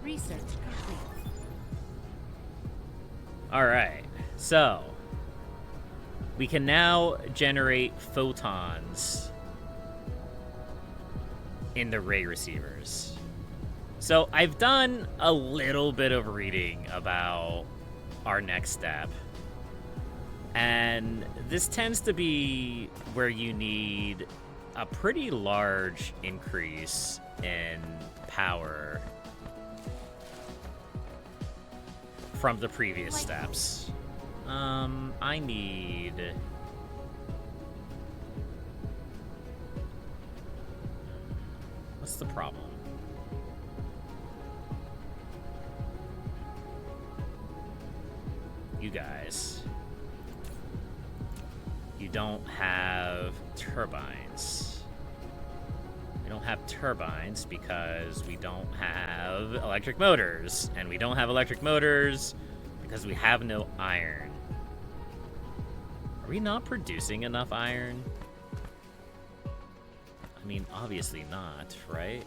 Research complete. Alright, so we can now generate photons in the ray receivers. So I've done a little bit of reading about our next step. And this tends to be where you need a pretty large increase in power from the previous steps. I need... What's the problem? You guys. You don't have turbines. We don't have turbines because we don't have electric motors. And we don't have electric motors because we have no iron. Are we not producing enough iron? I mean, obviously not, right?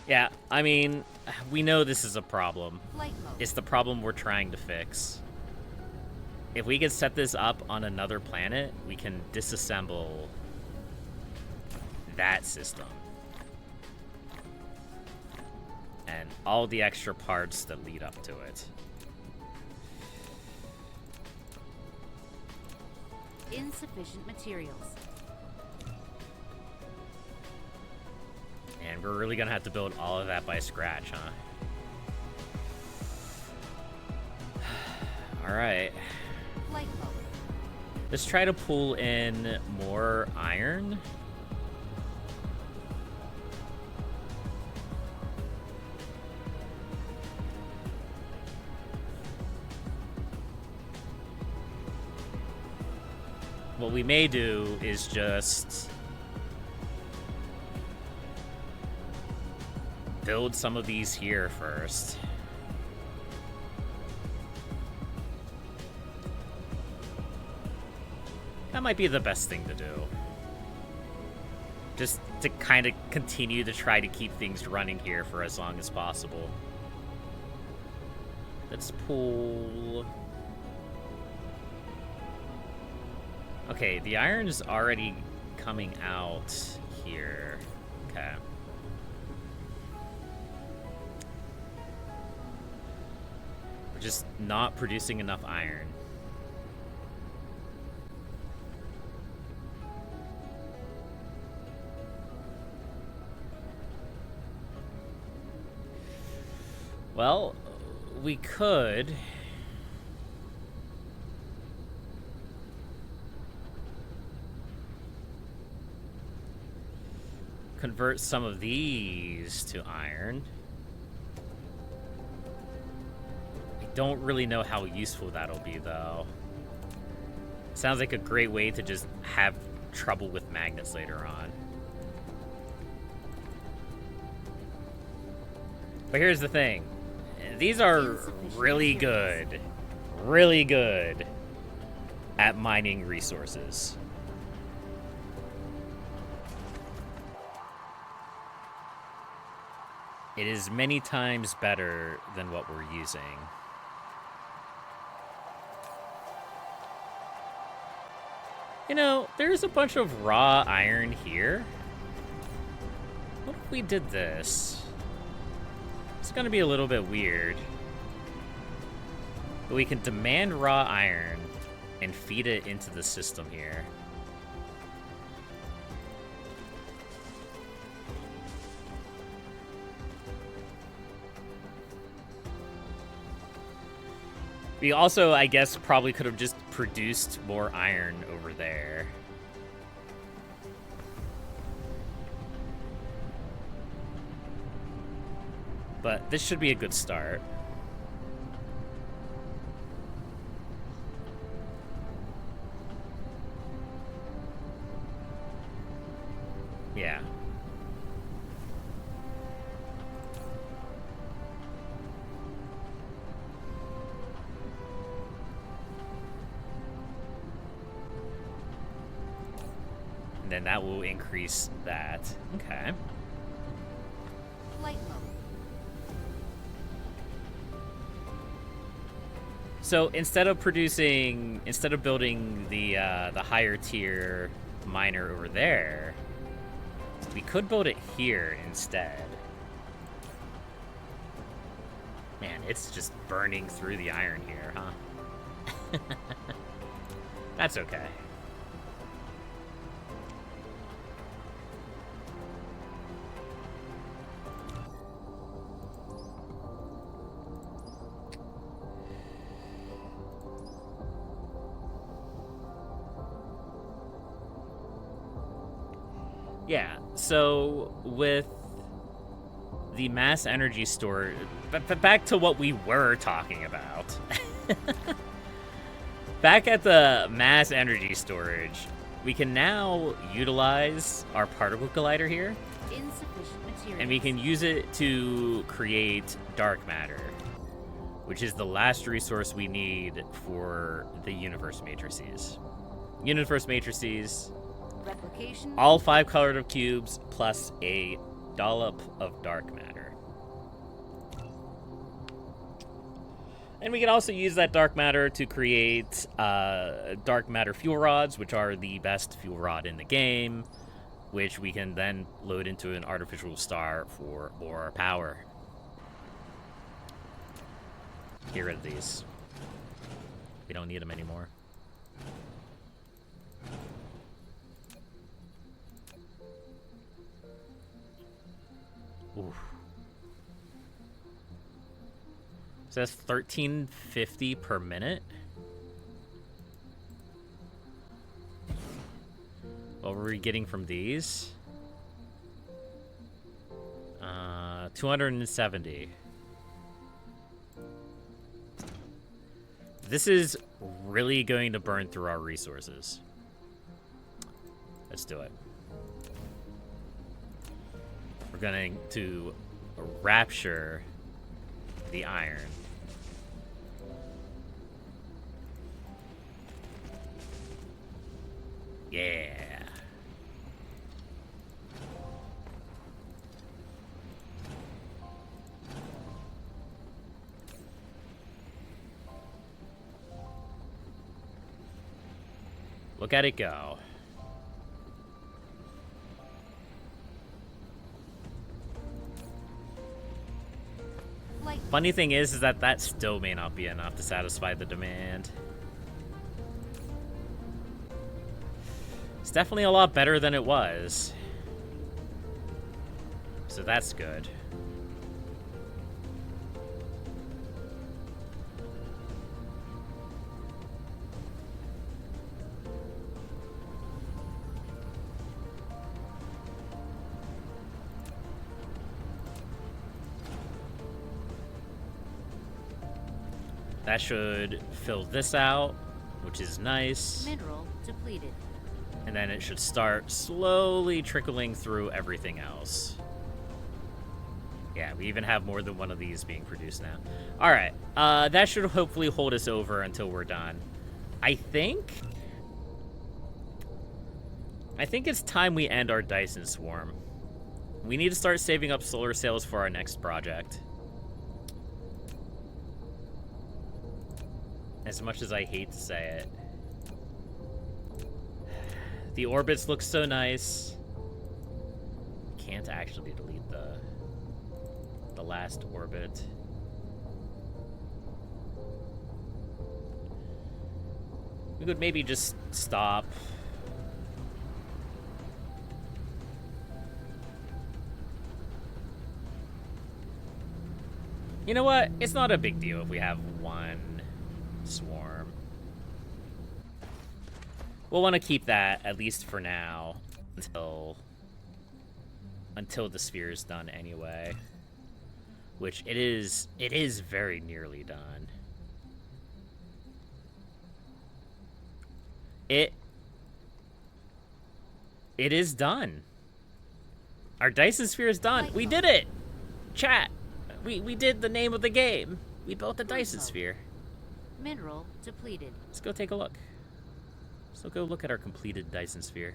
Yeah, I mean, we know this is a problem. It's the problem we're trying to fix. If we could set this up on another planet, we can disassemble that system. And all the extra parts that lead up to it. Insufficient materials. And we're really gonna have to build all of that by scratch, huh? Alright. Let's try to pull in more iron. What we may do is just build some of these here first. That might be the best thing to do. Just to kind of continue to try to keep things running here for as long as possible. Let's pull... Okay, the iron's already coming out here. Okay. We're just not producing enough iron. Well, we could... convert some of these to iron. I don't really know how useful that'll be, though. Sounds like a great way to just have trouble with magnets later on. But here's the thing. These are really good at mining resources. It is many times better than what we're using. You know, there's a bunch of raw iron here. What if we did this? It's gonna be a little bit weird. But we can demand raw iron and feed it into the system here. We also, I guess, probably could have just produced more iron over there. But this should be a good start. Yeah. And then that will increase that. Okay. Flight mode. So instead of building the higher tier miner over there, we could build it here instead. Man, it's just burning through the iron here, huh? That's okay. Yeah, so with the mass energy storage, but back to what we were talking about. Back at the mass energy storage, we can now utilize our particle collider here. Insufficient materials. And we can use it to create dark matter, which is the last resource we need for the universe matrices. Universe matrices, Replication. all 5 colored cubes plus a dollop of dark matter. And we can also use that dark matter to create dark matter fuel rods, which are the best fuel rod in the game, which we can then load into an artificial star for more power. Get rid of these. We don't need them anymore. Oof. So that's 1350 per minute. What were we getting from these? 270. This is really going to burn through our resources. Let's do it. We're going to rapture the iron. Yeah. Look at it go. Funny thing is that still may not be enough to satisfy the demand. It's definitely a lot better than it was. So that's good. That should fill this out, which is nice. Mineral depleted. And then it should start slowly trickling through everything else. Yeah, we even have more than one of these being produced now. All right, that should hopefully hold us over until we're done. I think it's time we end our Dyson swarm. We need to start saving up solar sails for our next project. As much as I hate to say it. The orbits look so nice. Can't actually delete the last orbit. We could maybe just stop. You know what? It's not a big deal if we have one swarm. We'll want to keep that, at least for now, until the sphere is done anyway. Which it is very nearly done. It is done. Our Dyson Sphere is done. We did it! Chat! We did the name of the game. We built the Dyson Sphere. Mineral depleted. Let's go take a look. Let's go look at our completed Dyson Sphere.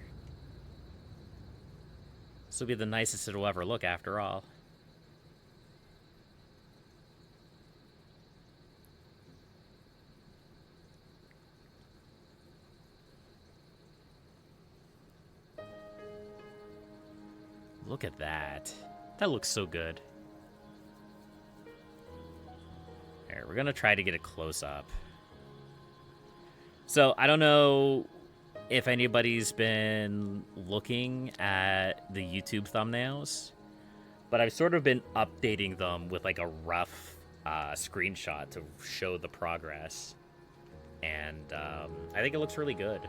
This will be the nicest it'll ever look after all. Look at that. That looks so good. Alright, we're gonna try to get a close-up. So, I don't know if anybody's been looking at the YouTube thumbnails, but I've sort of been updating them with like a rough screenshot to show the progress. And I think it looks really good.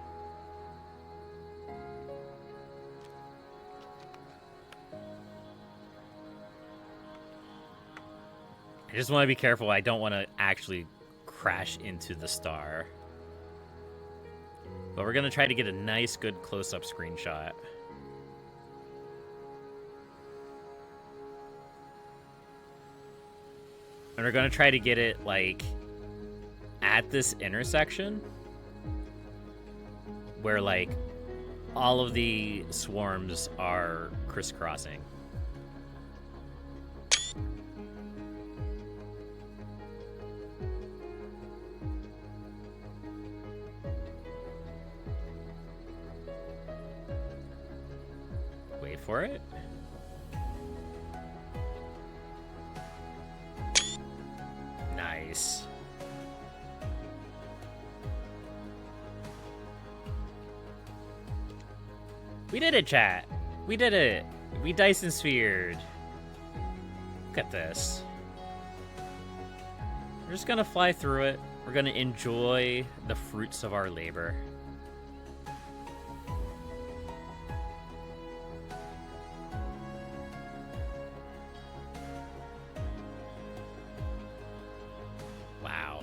I just want to be careful. I don't want to actually crash into the star. But we're going to try to get a nice, good close-up screenshot. And we're going to try to get it, like, at this intersection. Where, like, all of the swarms are crisscrossing. Wait for it. Nice. We did it, chat. We did it. We Dyson Sphered. Look at this. We're just gonna fly through it. We're gonna enjoy the fruits of our labor. Wow.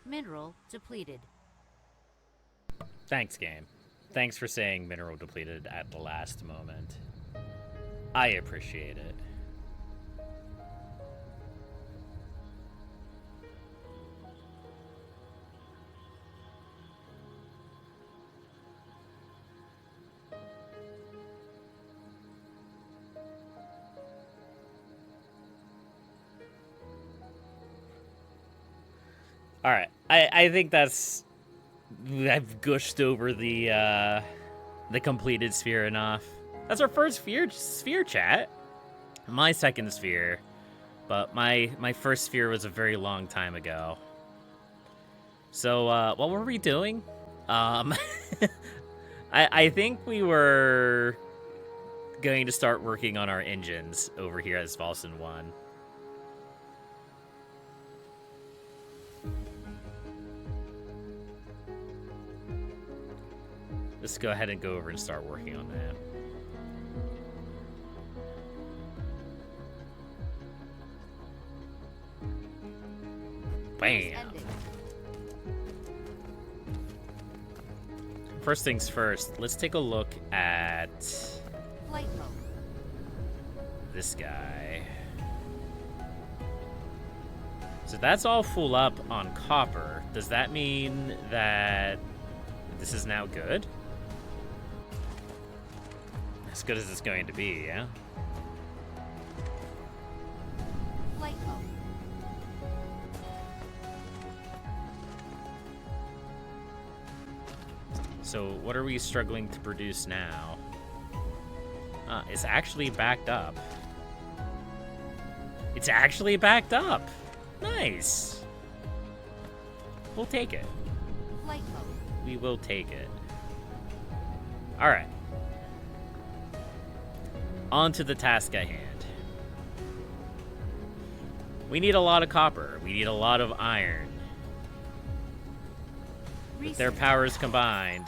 Mineral depleted. Thanks, game. Thanks for saying mineral depleted at the last moment. I appreciate it. All right, I think that's, I've gushed over the completed sphere enough. That's our first sphere chat. My second sphere, but my first sphere was a very long time ago. So what were we doing? I think we were going to start working on our engines over here at Svalson 1. Let's go ahead and go over and start working on that. Bam! First things first, let's take a look at Flight mode. this guy. So that's all full up on copper. Does that mean that this is now good? As good as it's going to be, yeah? Flight mode. So what are we struggling to produce now? It's actually backed up. It's actually backed up. Nice. We'll take it. Flight mode. We will take it. All right. On to the task at hand. We need a lot of copper. We need a lot of iron. With their powers combined,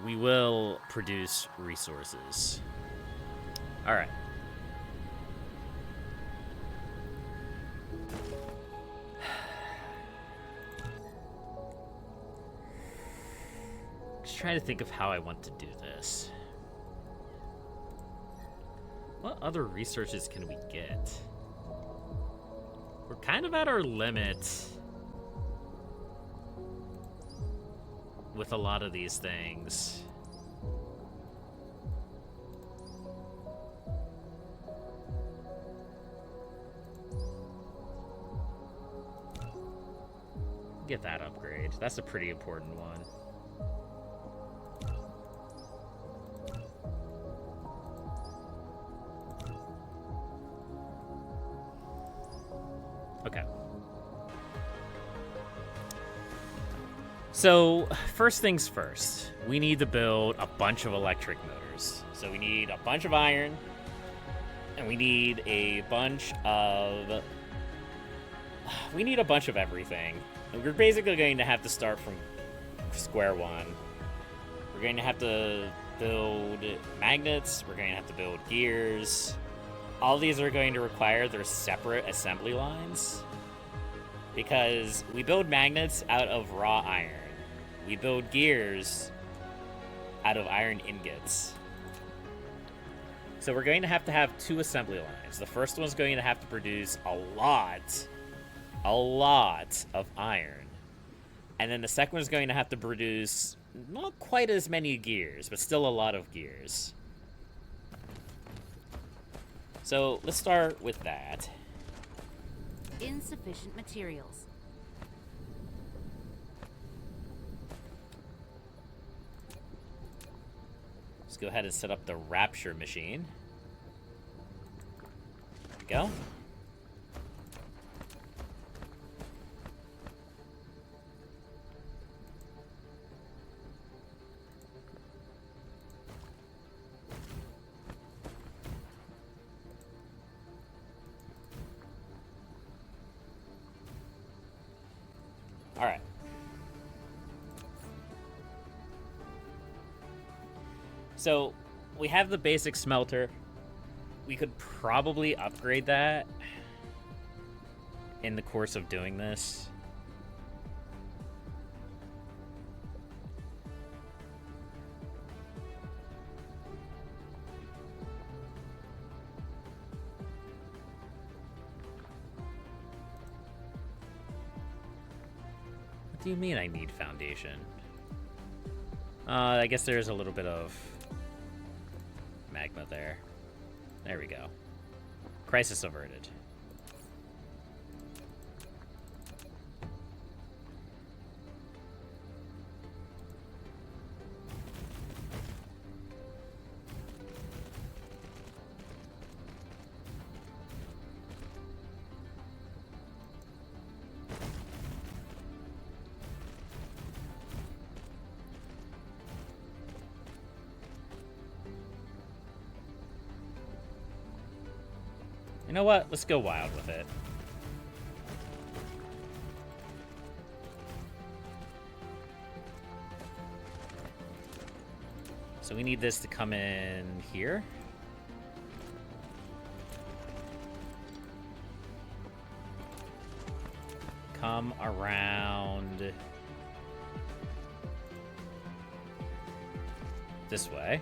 we will produce resources. All right. Just trying to think of how I want to do this. What other resources can we get? We're kind of at our limit with a lot of these things. Get that upgrade. That's a pretty important one. Okay. So, first things first, we need to build a bunch of electric motors. So we need a bunch of iron, and we need a bunch of... We need a bunch of everything. And we're basically going to have to start from square one. We're going to have to build magnets, we're going to have to build gears. All these are going to require their separate assembly lines, because we build magnets out of raw iron. We build gears out of iron ingots. So we're going to have two assembly lines. The first one's going to have to produce a lot of iron. And then the second one's going to have to produce not quite as many gears, but still a lot of gears. So let's start with that. Insufficient materials. Let's go ahead and set up the Rapture machine. There we go. All right. So we have the basic smelter. We could probably upgrade that in the course of doing this. What do you mean I need foundation? I guess there's a little bit of magma there. There we go. Crisis averted. You know what? Let's go wild with it. So we need this to come in here. Come around this way.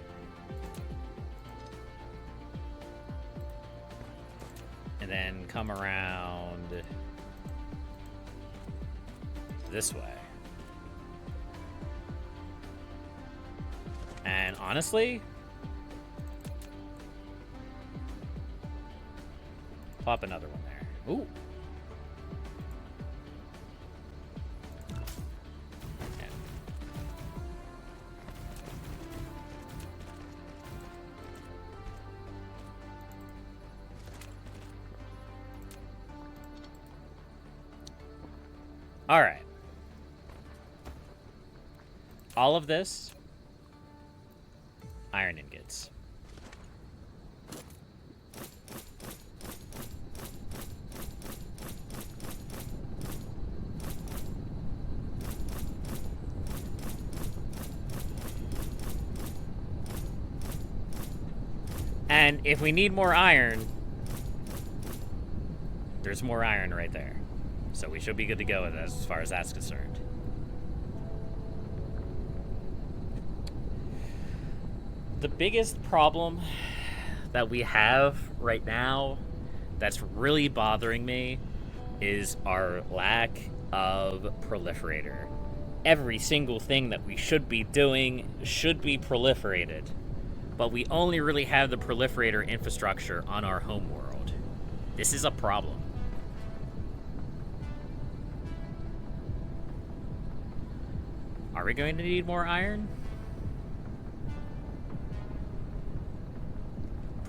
And then come around this way. And honestly, plop another one there. Ooh. Yeah. All right. All of this, iron ingots. And if we need more iron, there's more iron right there. So we should be good to go with this as far as that's concerned. The biggest problem that we have right now that's really bothering me is our lack of proliferator. Every single thing that we should be doing should be proliferated, but we only really have the proliferator infrastructure on our home world. This is a problem. Are we going to need more iron?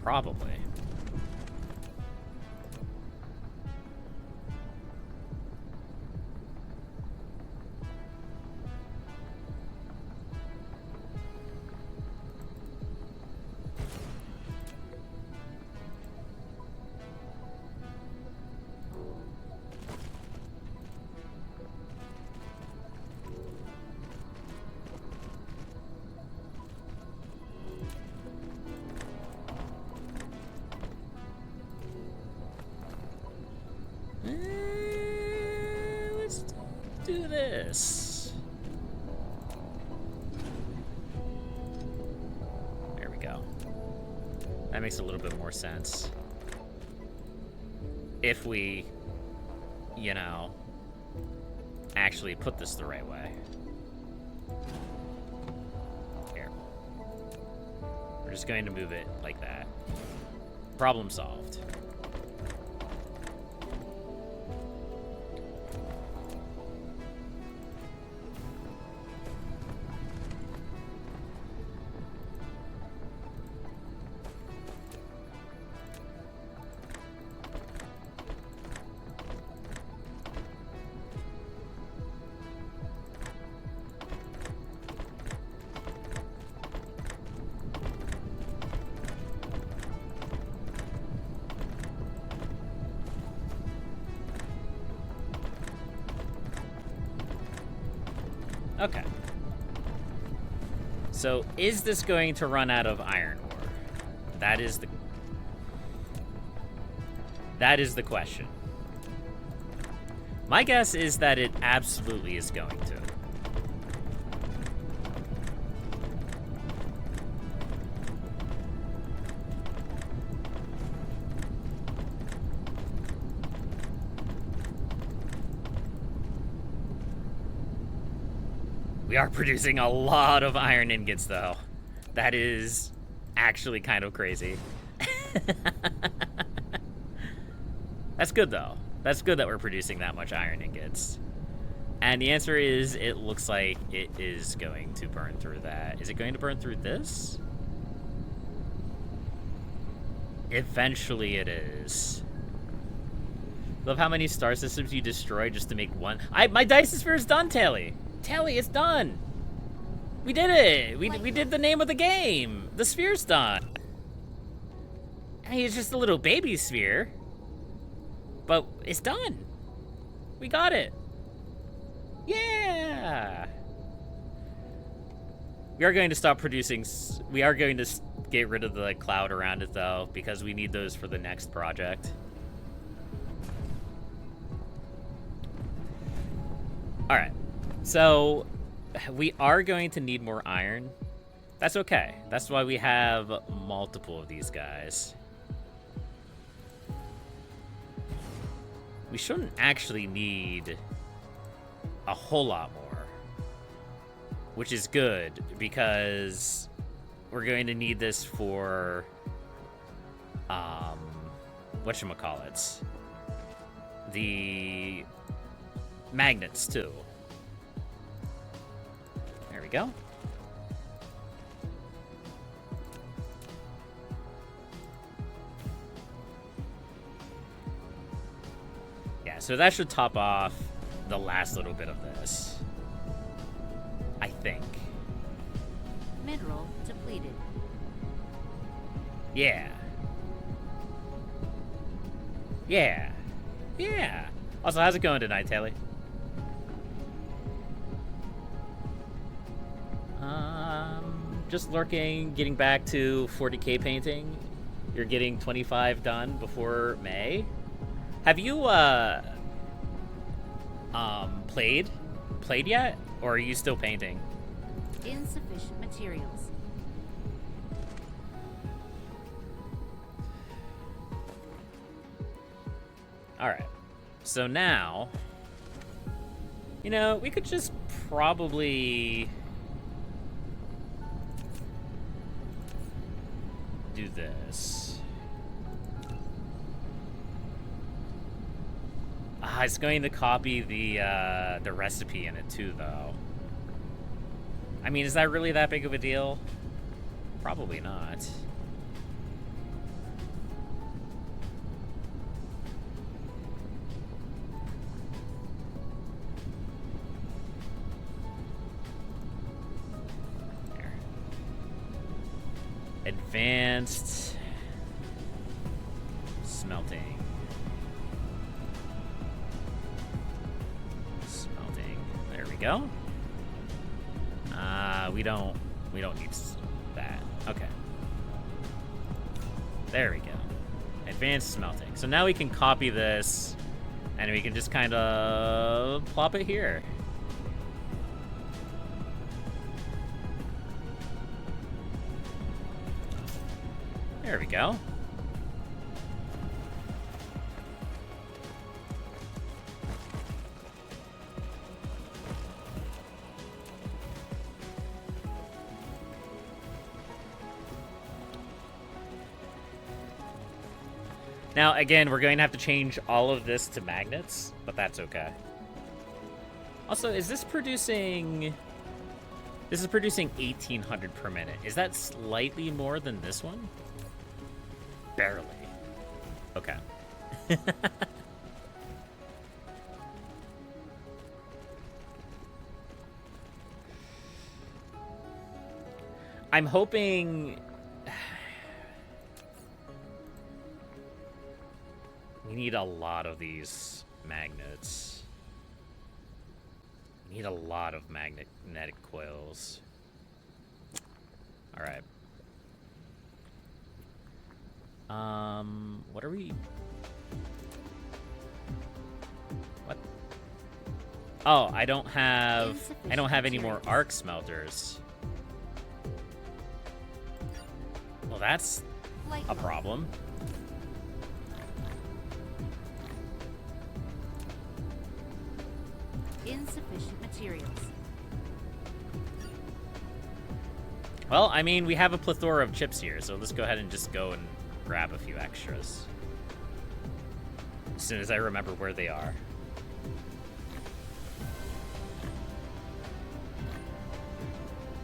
Probably. Let's do this. There we go. That makes a little bit more sense. If we, you know, actually put this the right way. Here. We're just going to move it like that. Problem solved. Okay. So, is this going to run out of iron ore? That is the question. My guess is that it absolutely is going to. We are producing a lot of iron ingots, though. That is actually kind of crazy. That's good, though. That's good that we're producing that much iron ingots. And the answer is, it looks like it is going to burn through that. Is it going to burn through this? Eventually it is. Love how many star systems you destroy just to make one. My Dyson Sphere is done, Tally. Tally, it's done. We did it. We did the name of the game. The sphere's done. I mean, it's just a little baby sphere. But it's done. We got it. Yeah. We are going to stop producing. We are going to get rid of the cloud around it, though, because we need those for the next project. All right. So we are going to need more iron. That's okay. That's why we have multiple of these guys. We shouldn't actually need a whole lot more, which is good because we're going to need this for whatchamacallits, the magnets too. There we go. Yeah, so that should top off the last little bit of this, I think. Mineral depleted. Yeah. Yeah. Yeah. Also, how's it going tonight, Taylor? Just lurking, getting back to 40K painting. You're getting 25 done before May. Have you, played yet? Or are you still painting? Insufficient materials. Alright. So now, you know, we could just probably do this. It's going to copy the recipe in it too, though. I mean, is that really that big of a deal? Probably not. There. Advanced smelting. There we go. We don't need that. Okay. There we go. Advanced smelting. So now we can copy this, and we can just kind of plop it here. There we go. Now, again, we're going to have to change all of this to magnets, but that's okay. Also, is this producing... This is producing 1,800 per minute. Is that slightly more than this one? Barely. Okay. I'm hoping... We need a lot of these magnets. We need a lot of magnetic coils. All right. What are we? What? Oh, I don't have any more arc smelters. Well, that's a problem. Insufficient materials. Well, I mean, we have a plethora of chips here, so let's go ahead and just go and grab a few extras. As soon as I remember where they are.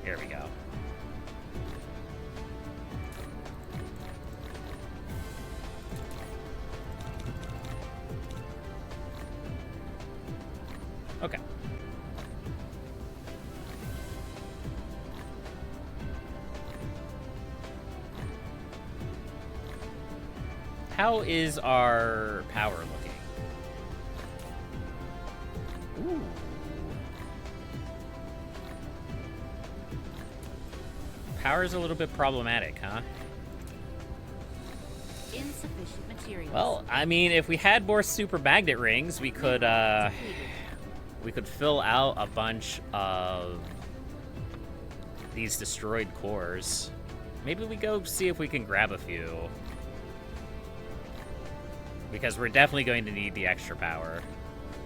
Here we go. Okay. How is our power looking? Ooh. Power's a little bit problematic, huh? Insufficient materials. Well, I mean, if we had more super magnet rings, we could fill out a bunch of these destroyed cores. Maybe we go see if we can grab a few. Because we're definitely going to need the extra power.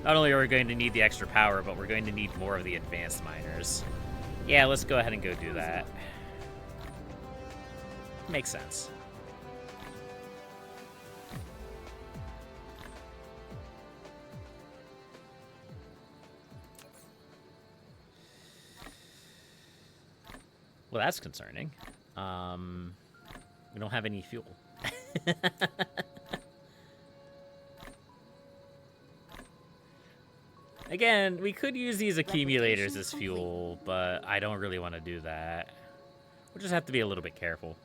Not only are we going to need the extra power, but we're going to need more of the advanced miners. Yeah, let's go ahead and go do that. Makes sense. Well, that's concerning. We don't have any fuel. Again, we could use these accumulators as fuel, but I don't really want to do that. We'll just have to be a little bit careful.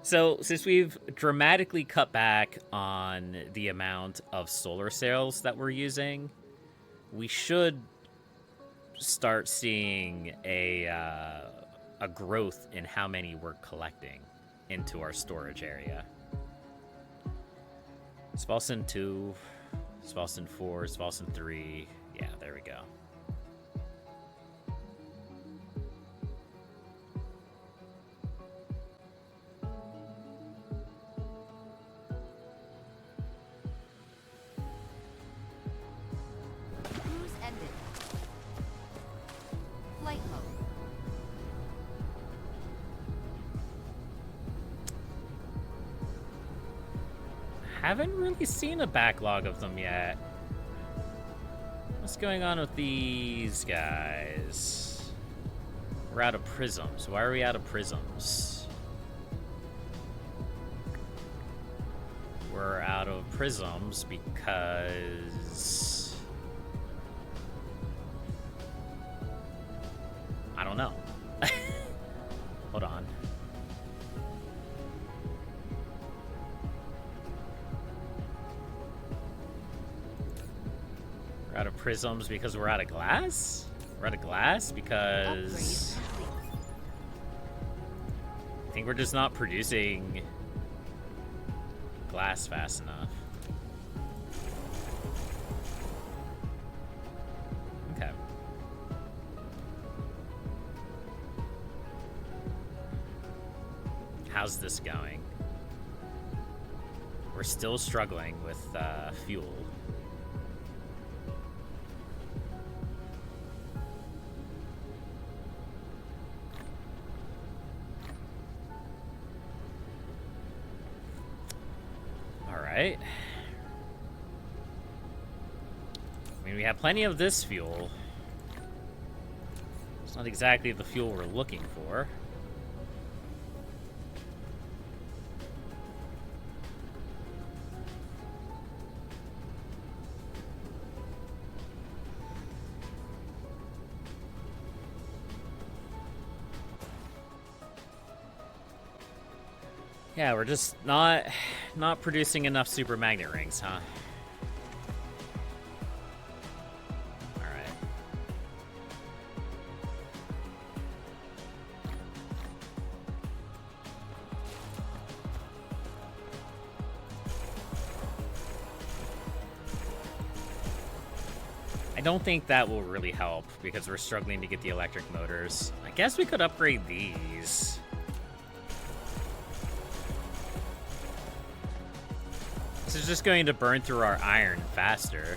So, since we've dramatically cut back on the amount of solar sails that we're using, we should start seeing a growth in how many we're collecting into our storage area. Svalson 2, Svalson 4, Svalson 3. Yeah, there we go. Cruise ended. Flight mode. Haven't really seen a backlog of them yet. What's going on with these guys? We're out of prisms. Why are we out of prisms? We're out of prisms because... I don't know. Hold on. We're out of prisms because we're out of glass? We're out of glass because... I think we're just not producing glass fast enough. Okay. How's this going? We're still struggling with fuel. Right. I mean, we have plenty of this fuel. It's not exactly the fuel we're looking for. Yeah, we're just not producing enough super magnet rings, huh? All right. I don't think that will really help because we're struggling to get the electric motors. I guess we could upgrade these. This is just going to burn through our iron faster.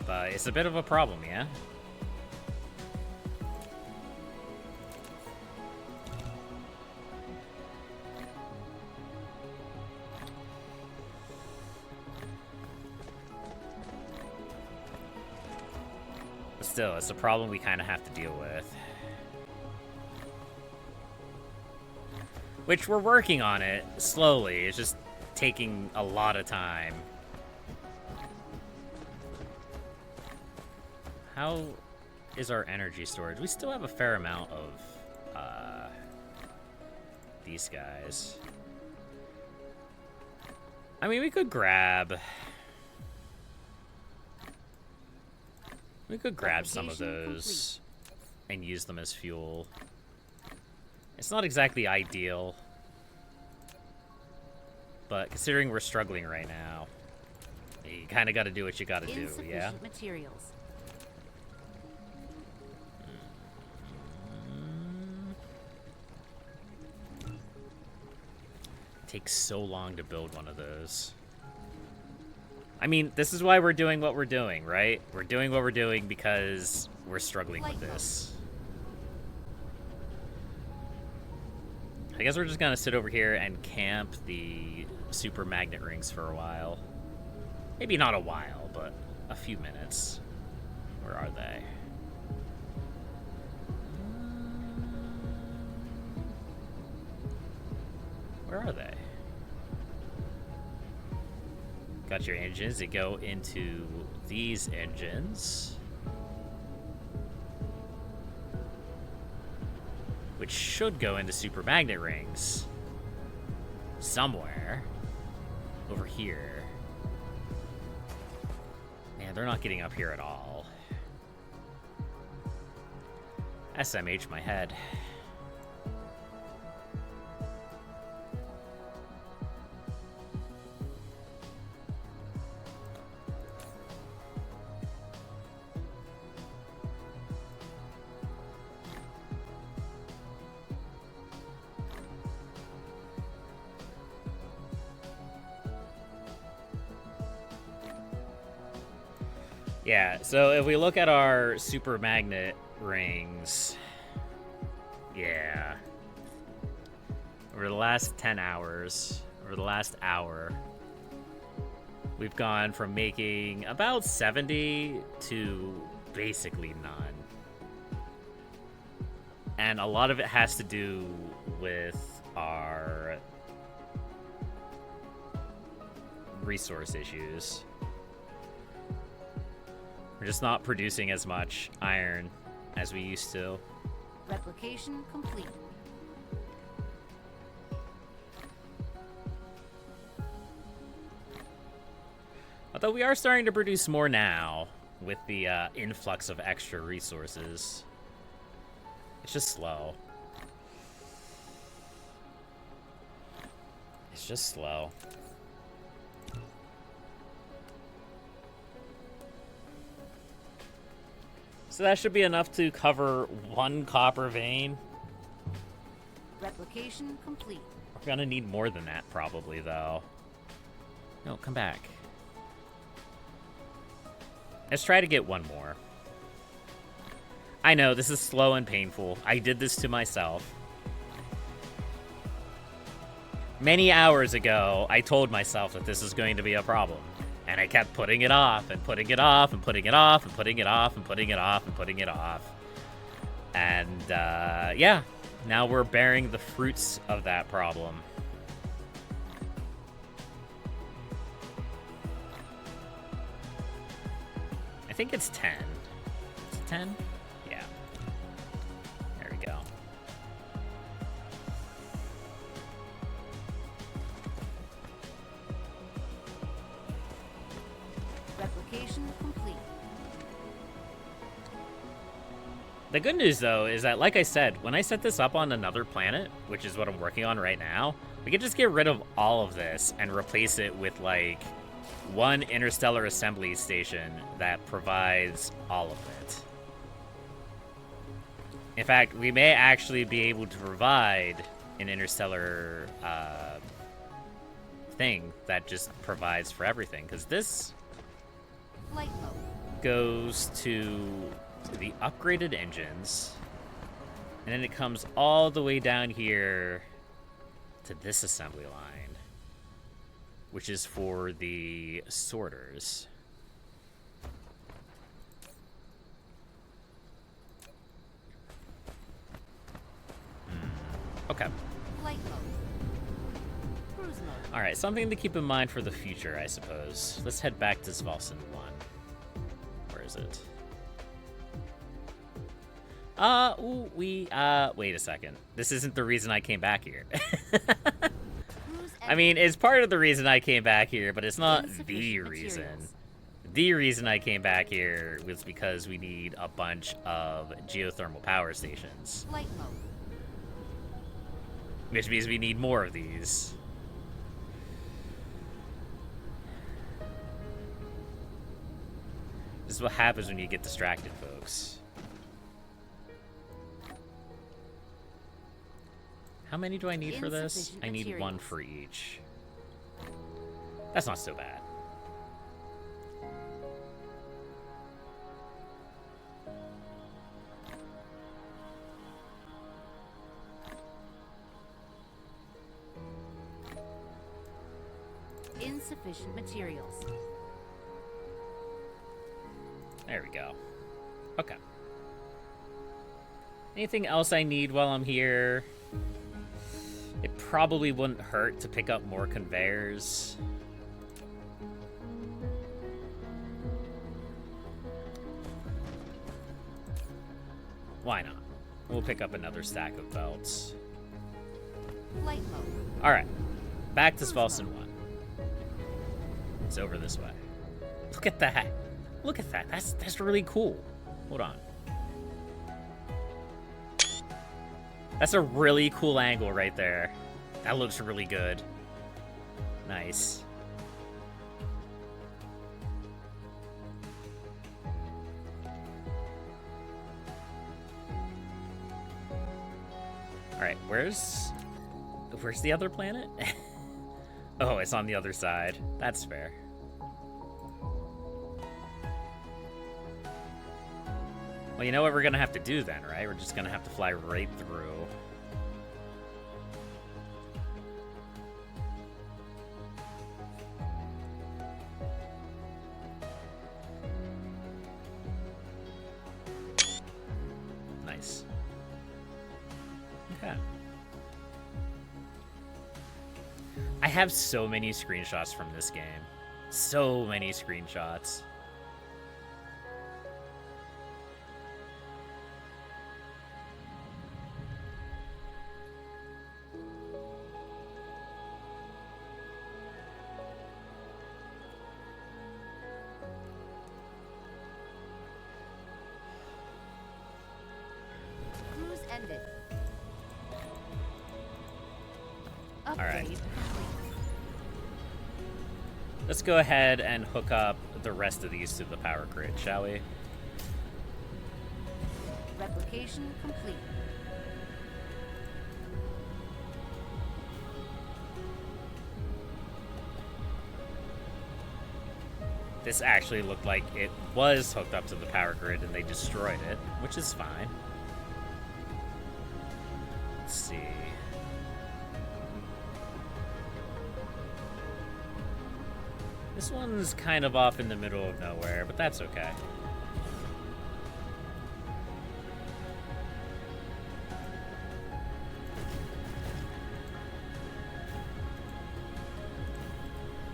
But it's a bit of a problem, yeah? But still, it's a problem we kind of have to deal with. Which we're working on it slowly. It's just taking a lot of time. How is our energy storage? We still have a fair amount of these guys. I mean, we could grab some of those and use them as fuel. It's not exactly ideal, but considering we're struggling right now, you kind of got to do what you got to do, yeah? Materials. Takes so long to build one of those. I mean, this is why we're doing what we're doing, right? We're doing what we're doing because we're struggling with this. I guess we're just gonna sit over here and camp the super magnet rings for a while. Maybe not a while, but a few minutes. Where are they? Where are they? Got your engines that go into these engines, which should go into super magnet rings somewhere over here. Man, they're not getting up here at all. SMH my head. Yeah, so if we look at our super magnet rings, yeah, over the last 10 hours, over the last hour, we've gone from making about 70 to basically none. And a lot of it has to do with our resource issues. We're just not producing as much iron as we used to. Replication complete. Although we are starting to produce more now with the influx of extra resources. It's just slow. It's just slow. So that should be enough to cover one copper vein. Replication complete. We're gonna need more than that probably, though. No, come back. Let's try to get one more. I know, this is slow and painful. I did this to myself. Many hours ago, I told myself that this is going to be a problem. And I kept putting it off, and putting it off, and putting it off, and putting it off, and putting it off, and putting it off. And, yeah. Now we're bearing the fruits of that problem. I think it's 10. Is it 10? Yeah. There we go. Replication complete. The good news, though, is that, like I said, when I set this up on another planet, which is what I'm working on right now, we can just get rid of all of this and replace it with, like, one interstellar assembly station that provides all of it. In fact, we may actually be able to provide an interstellar thing that just provides for everything, because this Flight mode. goes to the upgraded engines, and then it comes all the way down here to this assembly line, which is for the sorters. Okay. Flight mode. Cruise mode. Alright, something to keep in mind for the future, I suppose. Let's head back to Svalson 1. Where is it? Wait a second. This isn't the reason I came back here. Cruise I mean, ended. it's part of the reason I came back here, but it's not the Insufficient reason. materials. The reason I came back here was because we need a bunch of geothermal power stations, Flight mode. which means we need more of these. This is what happens when you get distracted, folks. How many do I need for this? Insufficient I need one materials. for each. That's not so bad. Insufficient materials. There we go. Okay. Anything else I need while I'm here? It probably wouldn't hurt to pick up more conveyors. Why not? We'll pick up another stack of belts. Flight mode. Alright. Back to Svalson 1. It's over this way. Look at that. Look at that. That's really cool. Hold on. That's a really cool angle right there. That looks really good. Nice. Alright, where's the other planet? Oh, it's on the other side. That's fair. Well, you know what we're gonna have to do then, right? We're just gonna have to fly right through. Nice. Okay. I have so many screenshots from this game. So many screenshots. Cruise ended. All right. Upgrade complete. Let's go ahead and hook up the rest of these to the power grid, shall we? Replication complete. This actually looked like it was hooked up to the power grid and they destroyed it, which is fine. Let's see. This one's kind of off in the middle of nowhere, but that's okay.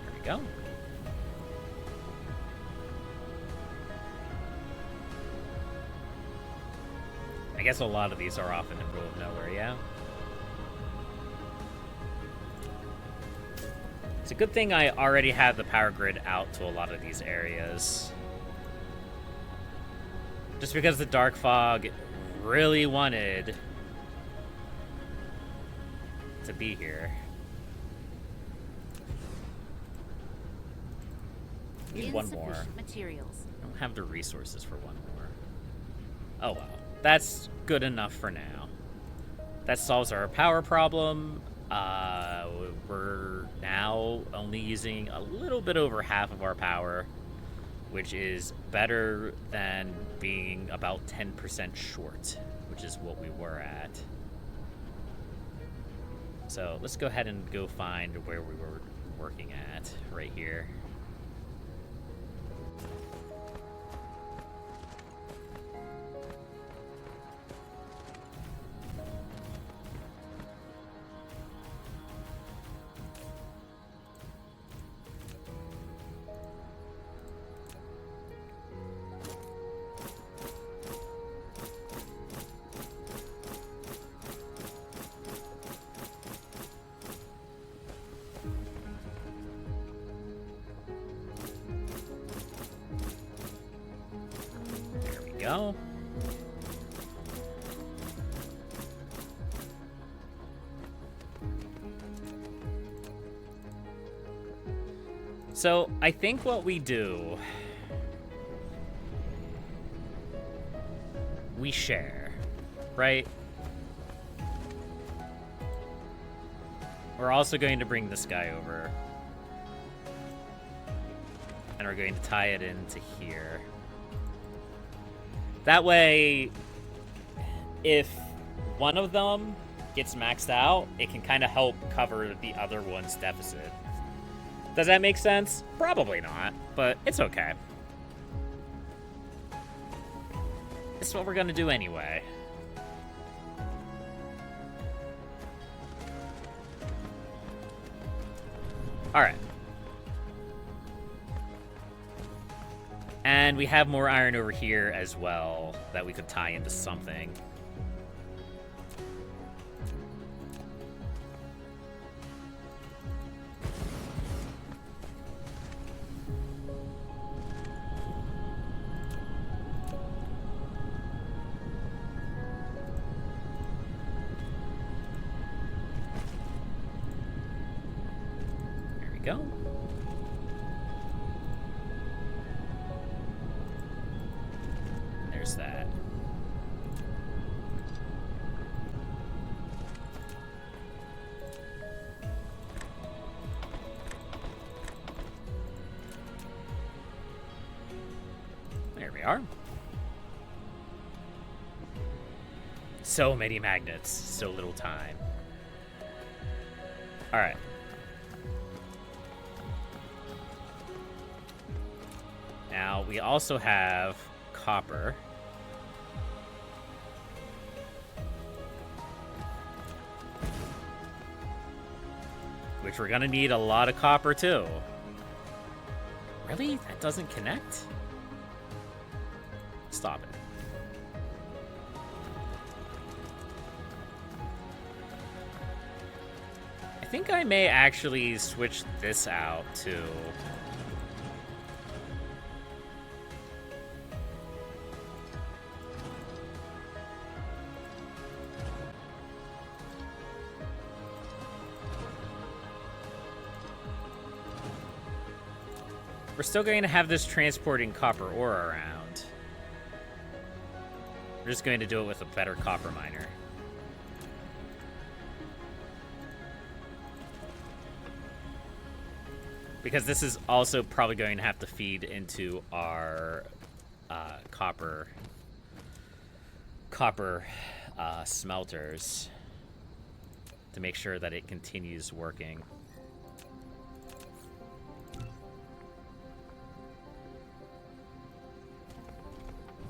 There we go. I guess a lot of these are off in the middle of nowhere, yeah? It's a good thing I already have the power grid out to a lot of these areas. Just because the Dark Fog really wanted to be here. Need one more. Insufficient materials. I don't have the resources for one more. Oh well. That's good enough for now. That solves our power problem. We're now only using a little bit over half of our power, which is better than being about 10% short, which is what we were at. So let's go ahead and go find where we were working at right here. go. So, I think what we do... we share, right? We're also going to bring this guy over. And we're going to tie it into here. That way, if one of them gets maxed out, it can kind of help cover the other one's deficit. Does that make sense? Probably not, but it's okay. It's what we're gonna do anyway. Alright. And we have more iron over here as well that we could tie into something. There we go. There's that. There we are. So many magnets, so little time. All right. Now, we also have copper. Which we're gonna need a lot of copper, too. Really? That doesn't connect? Stop it. I think I may actually switch this out, too. We're still going to have this transporting copper ore around. We're just going to do it with a better copper miner. Because this is also probably going to have to feed into our copper smelters to make sure that it continues working.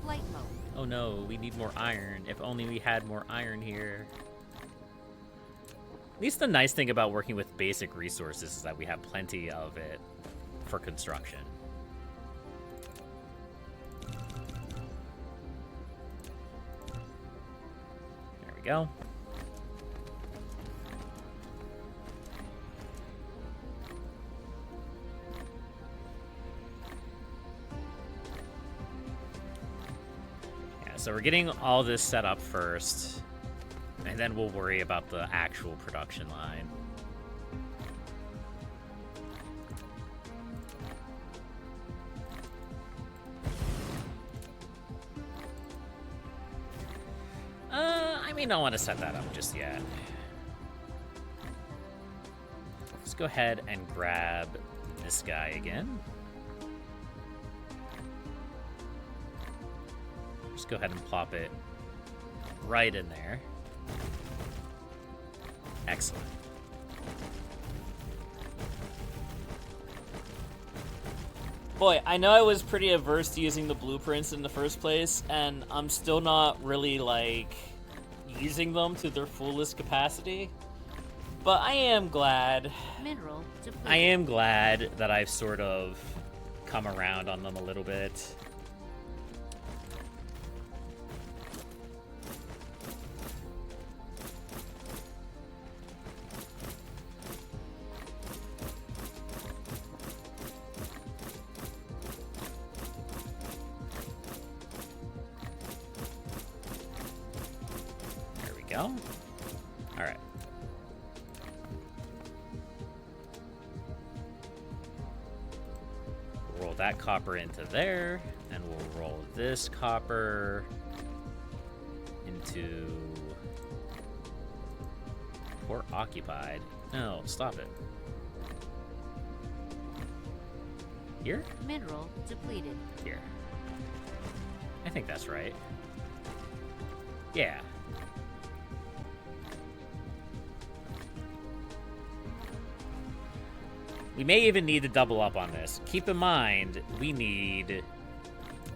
Flight mode. Oh no, we need more iron. If only we had more iron here. At least the nice thing about working with basic resources is that we have plenty of it for construction. There we go. So we're getting all this set up first, and then we'll worry about the actual production line. I may not want to set that up just yet. Let's go ahead and grab this guy again. Just go ahead and plop it right in there. Excellent. Boy, I know I was pretty averse to using the blueprints in the first place, and I'm still not really, like, using them to their fullest capacity. But I am glad. Mineral depleted. I am glad that I've sort of come around on them a little bit. go. All right. We'll roll that copper into there, and we'll roll this copper into port occupied. No, stop it. Here? Mineral depleted. Here. I think that's right. Yeah. We may even need to double up on this. Keep in mind, we need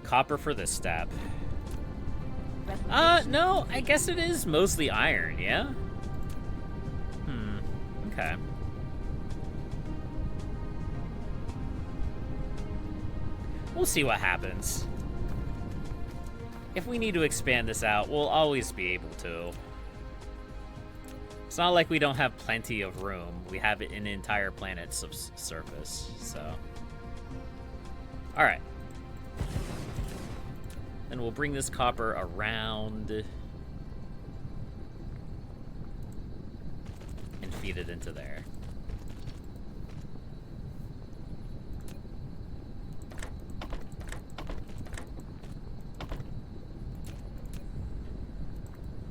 copper for this step. No, I guess it is mostly iron, yeah? Okay. We'll see what happens. If we need to expand this out, we'll always be able to. It's not like we don't have plenty of room. We have an entire planet's surface, so. Alright. Then we'll bring this copper around and feed it into there.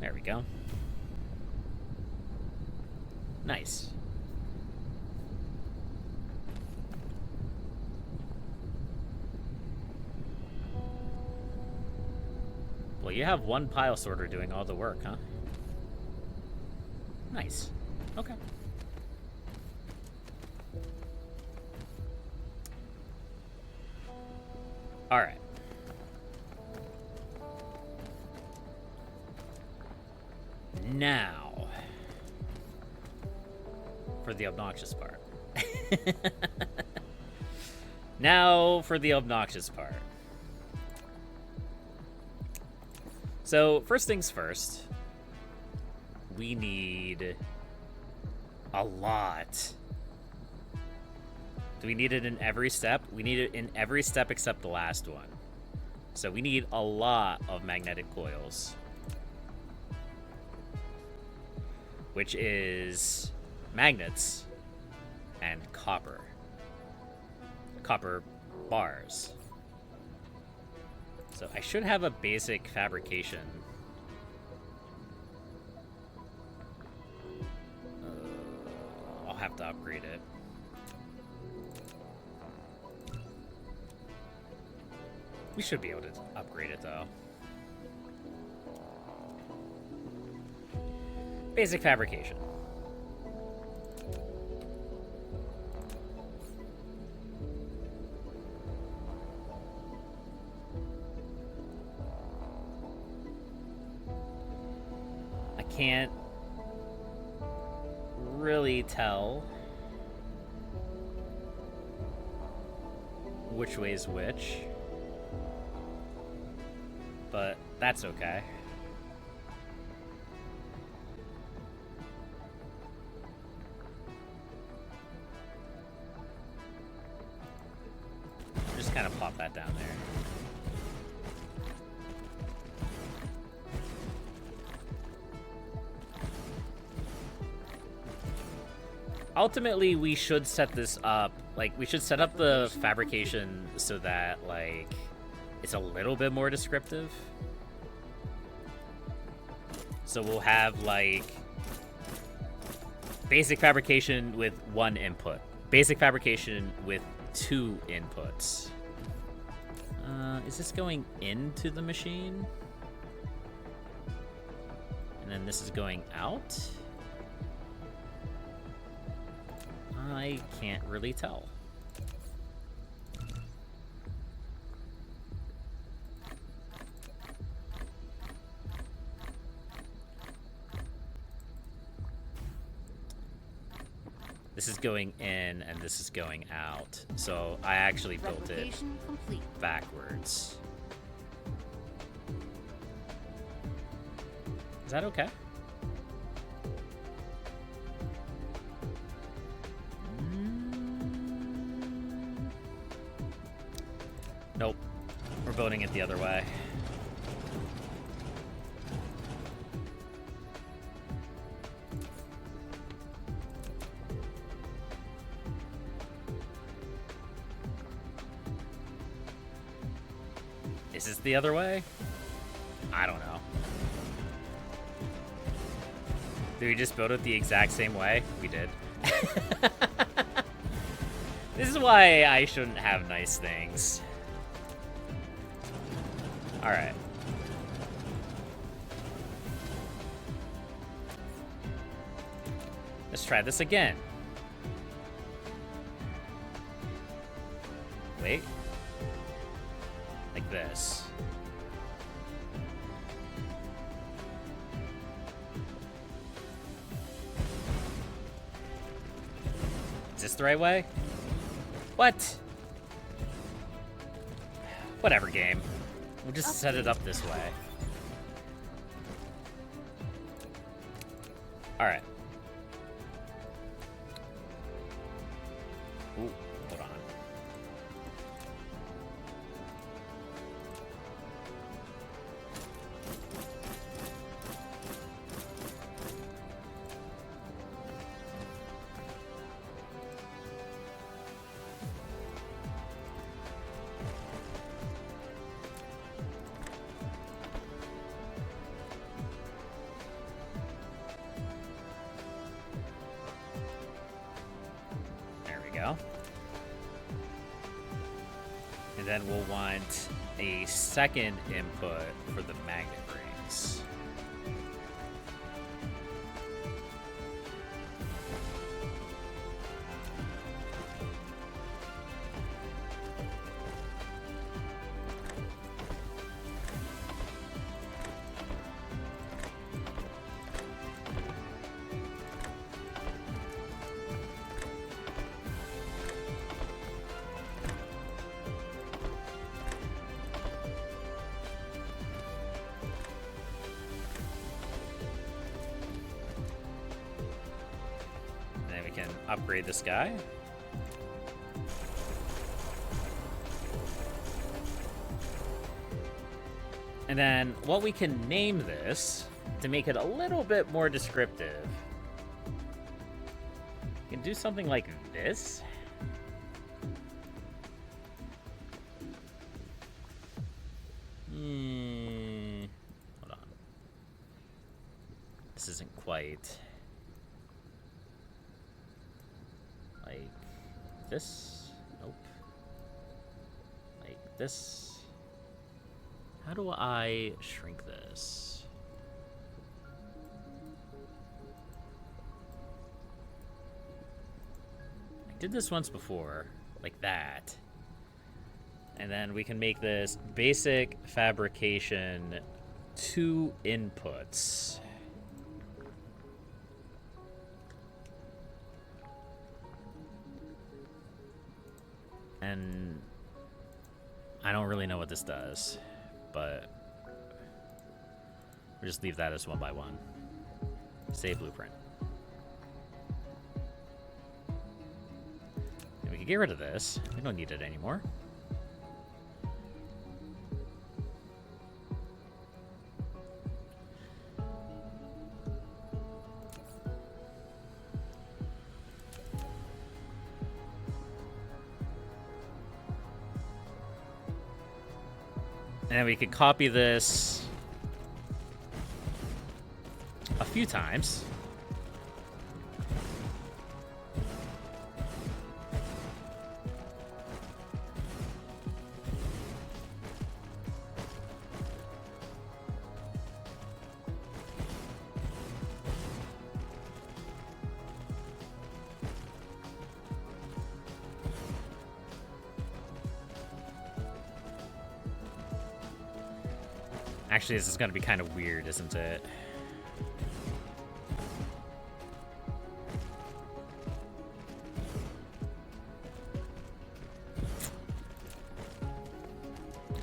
There we go. Nice. Well, you have one pile sorter doing all the work, huh? Nice. Okay. All right. Now, for the obnoxious part. Now for the obnoxious part. So, first things first, we need a lot. Do we need it in every step? We need it in every step except the last one. So we need a lot of magnetic coils, which is magnets and copper bars. So I should have a basic fabrication. I'll have to upgrade it. We should be able to upgrade it though. Basic fabrication. I can't really tell which way is which, but that's okay. Just kind of plop that down there. Ultimately, we should set this up, like, we should set up the fabrication so that, like, it's a little bit more descriptive. So we'll have, like, basic fabrication with one input. Basic fabrication with 2 inputs. Is this going into the machine? And then this is going out? I can't really tell. This is going in and this is going out. So I actually built it Complete. backwards. Is that okay? Nope. We're building it the other way. Is this the other way? I don't know. Did we just build it the exact same way? We did. This is why I shouldn't have nice things. Alright. Let's try this again. Wait. Like this. Is this the right way? What? Whatever, game. We'll just set it up this way. Alright. Ooh, hold on. Go. And then we'll want a second input for the magnet rings. Upgrade this guy. And then what we can name this to make it a little bit more descriptive. We can do something like this. Hold on. This isn't quite like this. Nope. Like this. How do I shrink this? I did this once before, like that. And then we can make this basic fabrication 2 inputs. And I don't really know what this does, but we'll just leave that as 1 by 1. Save blueprint. And we can get rid of this. We don't need it anymore. And then we could copy this a few times. Actually, this is going to be kind of weird, isn't it?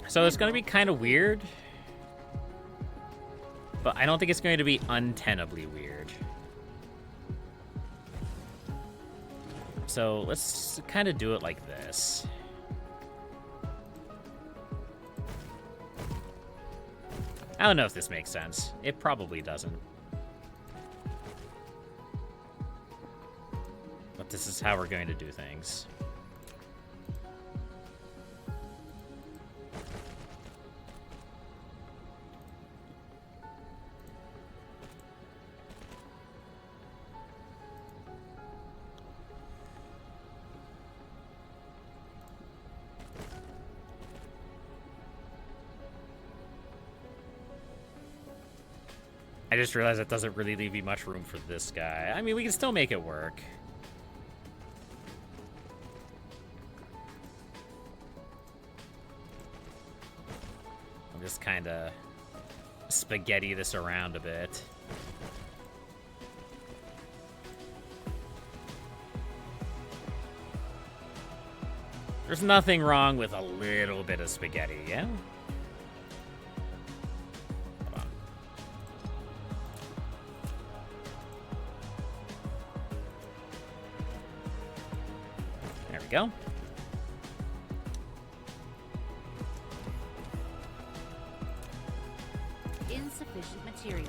So it's going to be kind of weird, but I don't think it's going to be untenably weird. So let's kind of do it like this. I don't know if this makes sense. It probably doesn't. But this is how we're going to do things. I just realized that doesn't really leave me much room for this guy. I mean, we can still make it work. I'm just kind of spaghetti this around a bit. There's nothing wrong with a little bit of spaghetti, yeah? Hold on. There we go. Insufficient materials.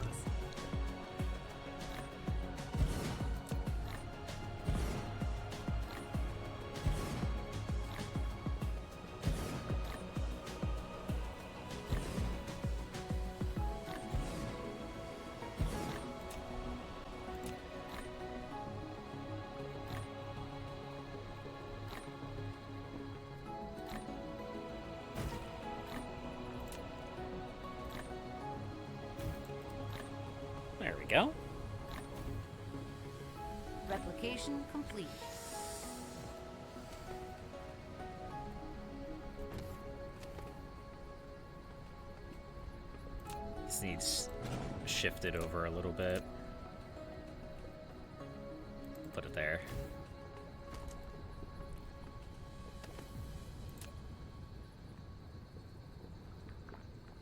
There we go. Replication complete. This needs shifted over a little bit. Put it there.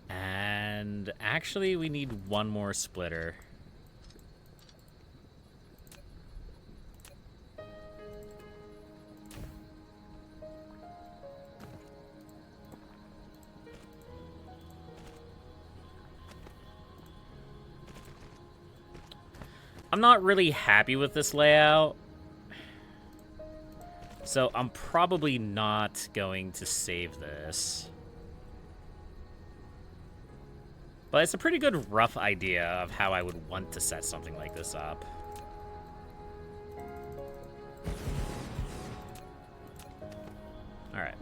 And actually, we need one more splitter. I'm not really happy with this layout, so I'm probably not going to save this. But it's a pretty good rough idea of how I would want to set something like this up. Alright.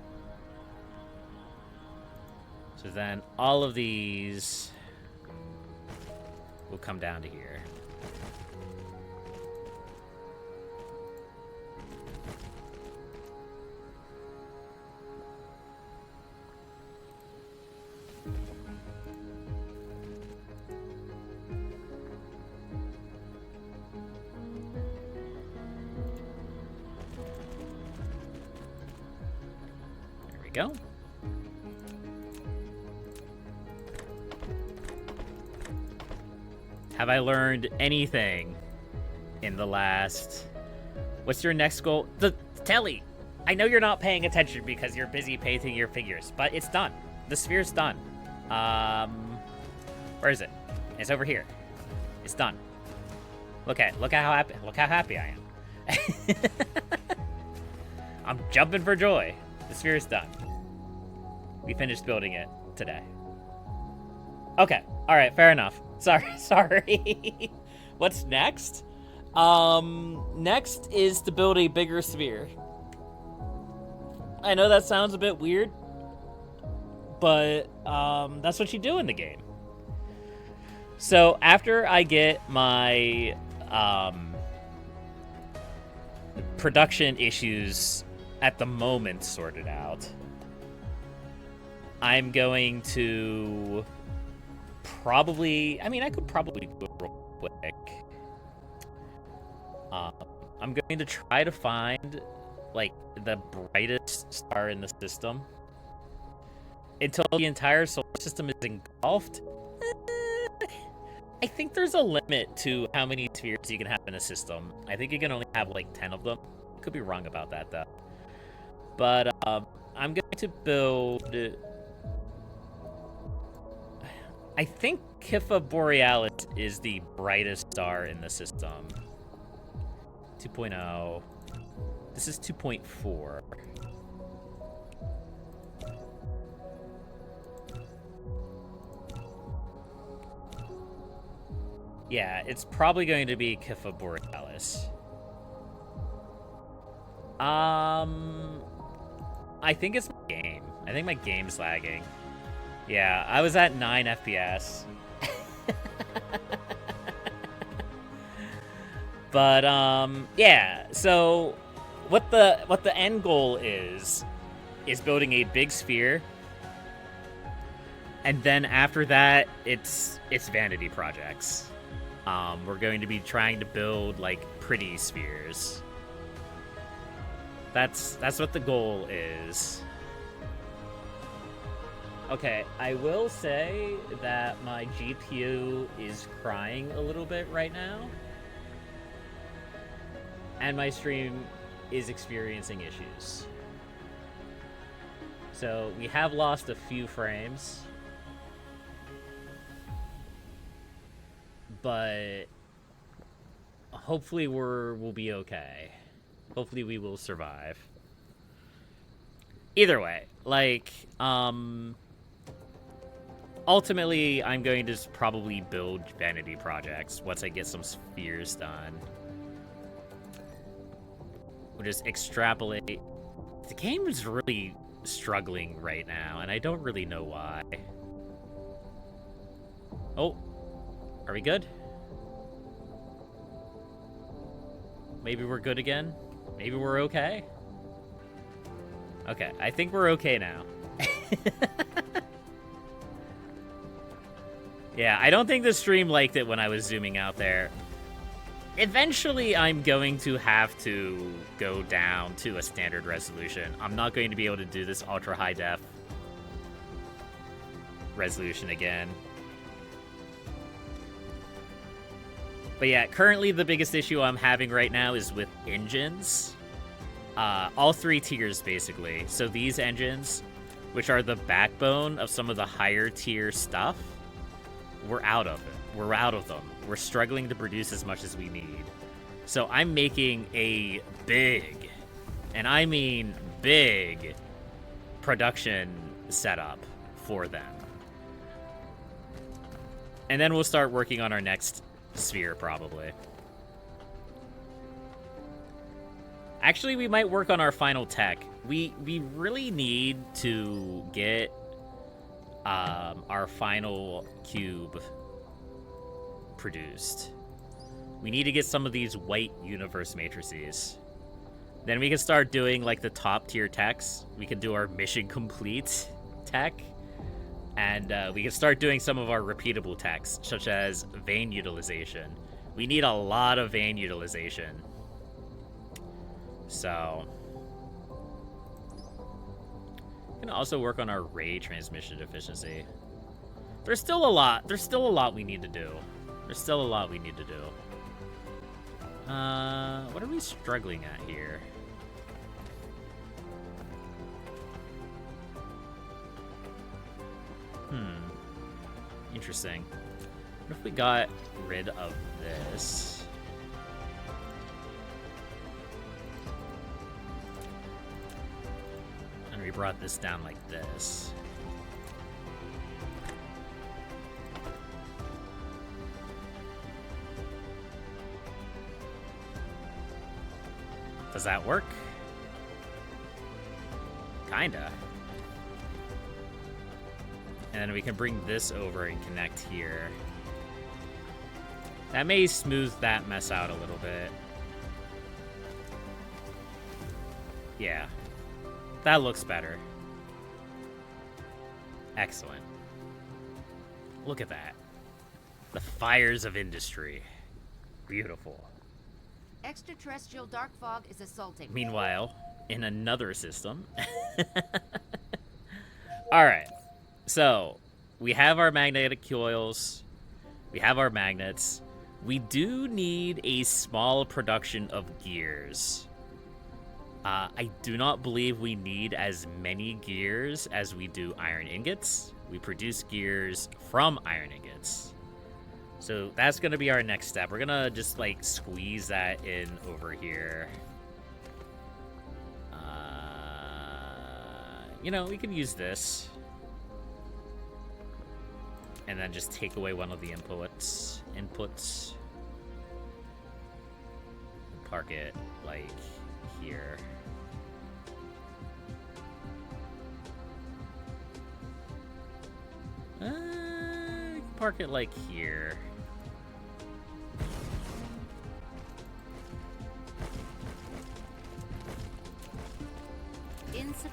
So then all of these will come down to here. Go. Have I learned anything in the last... What's your next goal? Telly, I know you're not paying attention because you're busy painting your figures, but it's done. The sphere's done. Where is it? It's over here. It's done. Look at how happy I am. I'm jumping for joy. The sphere's done. We finished building it today. Okay, all right, fair enough. Sorry. What's next? Next is to build a bigger sphere. I know that sounds a bit weird, but that's what you do in the game. So after I get my production issues at the moment sorted out, I'm going to probably... I mean, I could probably do it real quick. I'm going to try to find, like, the brightest star in the system until the entire solar system is engulfed. I think there's a limit to how many spheres you can have in a system. I think you can only have, like, 10 of them. Could be wrong about that, though. But I'm going to build... I think Kipha Borealis is the brightest star in the system. 2.0. This is 2.4. Yeah, it's probably going to be Kipha Borealis. I think it's my game. I think my game's lagging. Yeah, I was at 9 FPS. But yeah. So what the end goal is building a big sphere, and then after that, it's vanity projects. We're going to be trying to build like pretty spheres. That's what the goal is. Okay, I will say that my GPU is crying a little bit right now. And my stream is experiencing issues. So we have lost a few frames. But hopefully we'll be okay. Hopefully we will survive. Either way, like, ultimately, I'm going to probably build vanity projects once I get some spheres done. We'll just extrapolate. The game is really struggling right now, and I don't really know why. Oh, are we good? Maybe we're good again? Maybe we're okay? Okay, I think we're okay now. Yeah, I don't think the stream liked it when I was zooming out there. Eventually, I'm going to have to go down to a standard resolution. I'm not going to be able to do this ultra high def resolution again. But yeah, currently the biggest issue I'm having right now is with engines. All 3 tiers, basically. So these engines, which are the backbone of some of the higher tier stuff, we're out of it. We're out of them. We're struggling to produce as much as we need. So I'm making a big, and I mean big, production setup for them. And then we'll start working on our next sphere, probably. Actually, we might work on our final tech. We really need to get our final cube produced. We need to get some of these white universe matrices. Then we can start doing like the top tier techs. We can do our mission complete tech. And we can start doing some of our repeatable techs, such as vein utilization. We need a lot of vein utilization. So we can also work on our ray transmission efficiency. There's still a lot we need to do. There's still a lot we need to do. What are we struggling at here? Interesting. What if we got rid of this? And we brought this down like this. Does that work? Kinda. And then we can bring this over and connect here. That may smooth that mess out a little bit. Yeah. That looks better. Excellent. Look at that. The fires of industry. Beautiful. Extraterrestrial dark fog is assaulting. Meanwhile, in another system. Alright. So, we have our magnetic coils. We have our magnets. We do need a small production of gears. I do not believe we need as many gears as we do iron ingots. We produce gears from iron ingots. So that's going to be our next step. We're going to just, like, squeeze that in over here. You know, we can use this. And then just take away one of the inputs. Park it, like, here. Park it, like, here.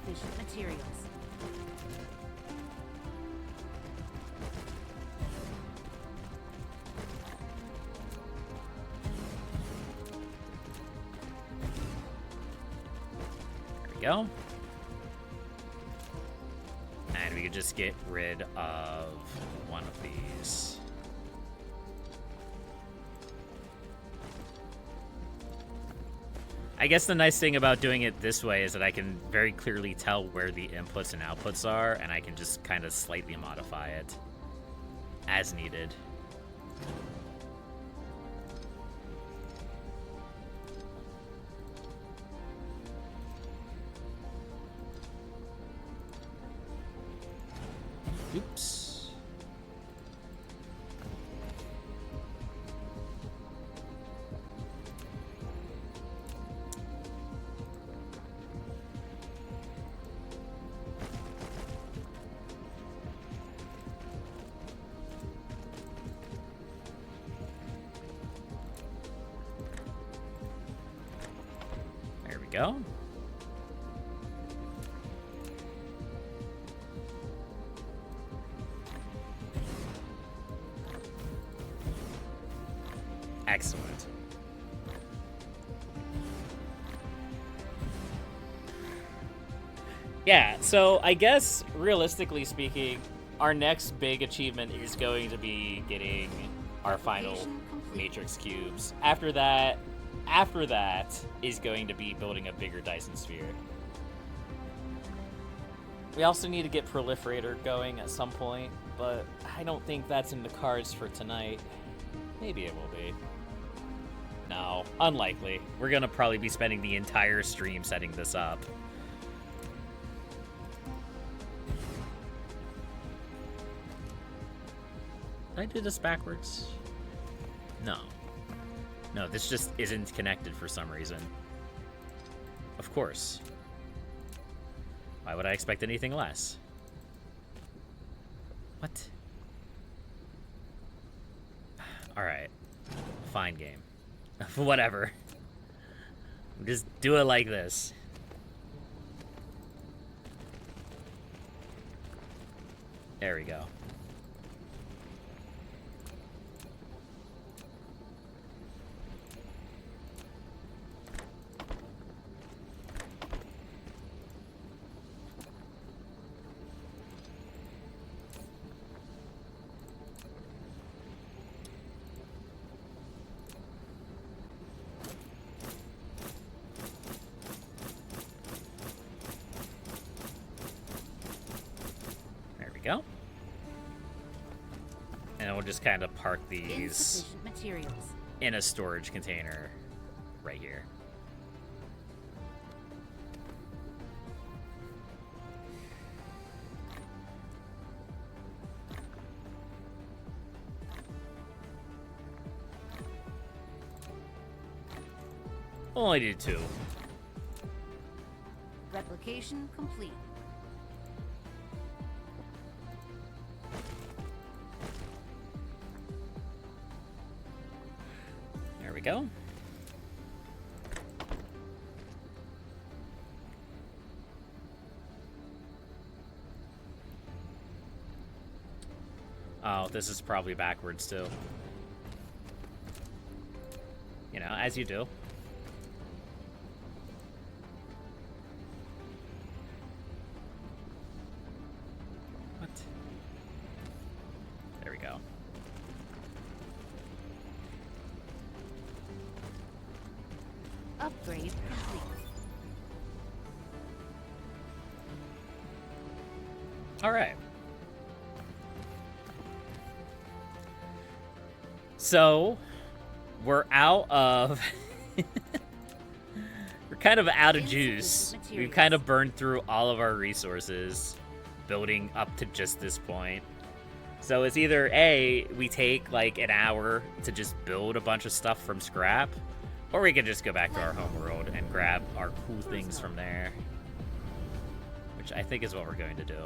Insufficient materials. There we go. And we could just get rid of one of these. I guess the nice thing about doing it this way is that I can very clearly tell where the inputs and outputs are, and I can just kind of slightly modify it as needed. Oops. There we go. Excellent. Yeah, so I guess, realistically speaking, our next big achievement is going to be getting our final matrix cubes. After that is going to be building a bigger Dyson Sphere. We also need to get Proliferator going at some point, but I don't think that's in the cards for tonight. Maybe it will be. No, unlikely. We're gonna probably be spending the entire stream setting this up. Did I do this backwards? No. No, this just isn't connected for some reason. Of course. Why would I expect anything less? What? Alright. Fine game. Whatever. Just do it like this. There we go. Go. And we'll just kind of park these in a storage container right here. We'll only do 2. Replication complete. Go. Oh, this is probably backwards too. You know, as you do. What? There we go. Upgrade complete. All right. So, we're out of... we're kind of out of juice. We've kind of burned through all of our resources building up to just this point. So it's either A, we take like an hour to just build a bunch of stuff from scrap, or we can just go back to our homeworld and grab our cool things from there. Which I think is what we're going to do.